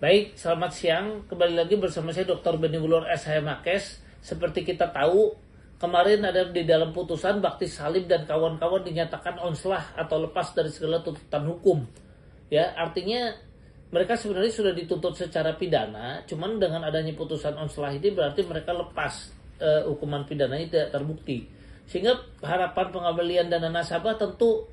Baik, selamat siang. Kembali lagi bersama saya Dr. Beni Wulur SH Makes. Seperti kita tahu, kemarin ada di dalam putusan Bakti Salim dan kawan-kawan dinyatakan onslah atau lepas dari segala tuntutan hukum. Ya, artinya mereka sebenarnya sudah dituntut secara pidana, cuman dengan adanya putusan onslah ini berarti mereka lepas, hukuman pidananya tidak terbukti. Sehingga harapan pengembalian dana nasabah tentu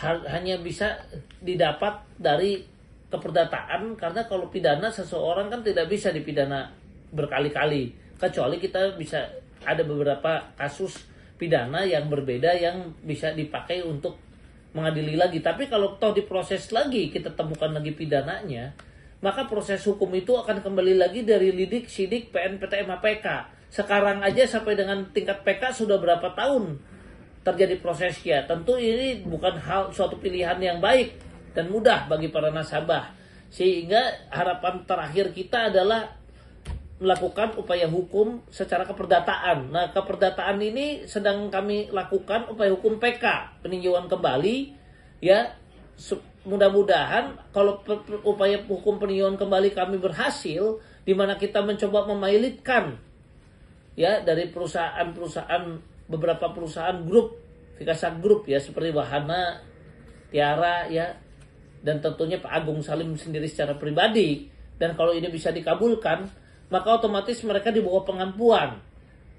hanya bisa didapat dari keperdataan, karena kalau pidana seseorang kan tidak bisa dipidana berkali-kali, kecuali kita bisa ada beberapa kasus pidana yang berbeda yang bisa dipakai untuk mengadili lagi. Tapi kalau toh diproses lagi kita temukan lagi pidananya, maka proses hukum itu akan kembali lagi dari lidik, sidik, PN, PTM, APK. Sekarang aja sampai dengan tingkat PK sudah berapa tahun terjadi prosesnya. Tentu ini bukan suatu pilihan yang baik dan mudah bagi para nasabah. Sehingga harapan terakhir kita adalah melakukan upaya hukum secara keperdataan. Nah, keperdataan ini sedang kami lakukan upaya hukum PK, peninjauan kembali, ya. Mudah-mudahan kalau upaya hukum peninjauan kembali kami berhasil, di mana kita mencoba memailitkan, ya, dari beberapa perusahaan grup, Vikasa Group, ya, seperti Wahana, Tiara, ya, dan tentunya Pak Agung Salim sendiri secara pribadi. Dan kalau ini bisa dikabulkan, maka otomatis mereka di bawah pengampuan.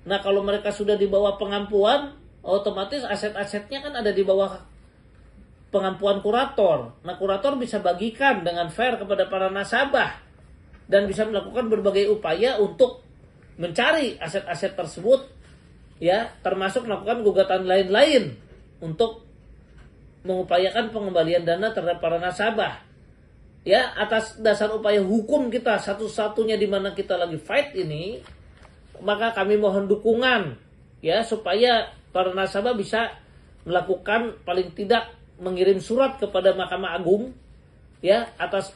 Nah, kalau mereka sudah di bawah pengampuan, otomatis aset-asetnya kan ada di bawah pengampuan kurator. Nah, kurator bisa bagikan dengan fair kepada para nasabah dan bisa melakukan berbagai upaya untuk mencari aset-aset tersebut, ya, termasuk melakukan gugatan lain-lain untuk mengupayakan pengembalian dana terhadap para nasabah. Ya, atas dasar upaya hukum kita satu-satunya di mana kita lagi fight ini, maka kami mohon dukungan, ya, supaya para nasabah bisa melakukan, paling tidak mengirim surat kepada Mahkamah Agung, ya, atas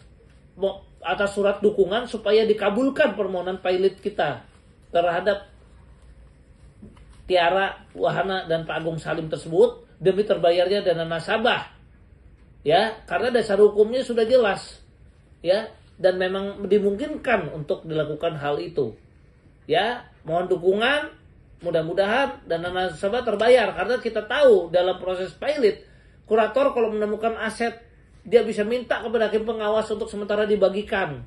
surat dukungan supaya dikabulkan permohonan pilot kita terhadap Tiara, Wahana, dan Pak Agung Salim tersebut demi terbayarnya dana nasabah, ya, karena dasar hukumnya sudah jelas, ya, dan memang dimungkinkan untuk dilakukan hal itu, ya. Mohon dukungan, mudah-mudahan dana nasabah terbayar, karena kita tahu dalam proses pilot, kurator kalau menemukan aset dia bisa minta kepada hakim pengawas untuk sementara dibagikan,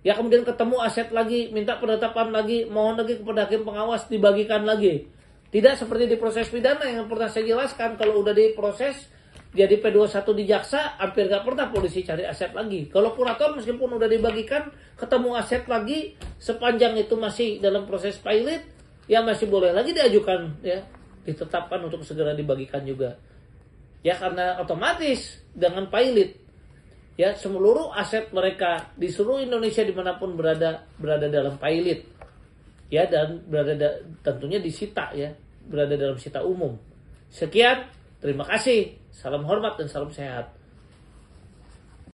ya, kemudian ketemu aset lagi, minta penetapan lagi, mohon lagi kepada hakim pengawas dibagikan lagi. Tidak seperti di proses pidana yang pernah saya jelaskan, kalau udah diproses jadi P21 di jaksa, hampir gak pernah polisi cari aset lagi. Kalau kurator meskipun udah dibagikan, ketemu aset lagi, sepanjang itu masih dalam proses pilot, ya masih boleh lagi diajukan, ya, ditetapkan untuk segera dibagikan juga. Ya, karena otomatis dengan pilot, ya, seluruh aset mereka di seluruh Indonesia dimanapun berada dalam pilot, ya, dan tentunya disita, ya, berada dalam sita umum. Sekian, terima kasih, salam hormat dan salam sehat.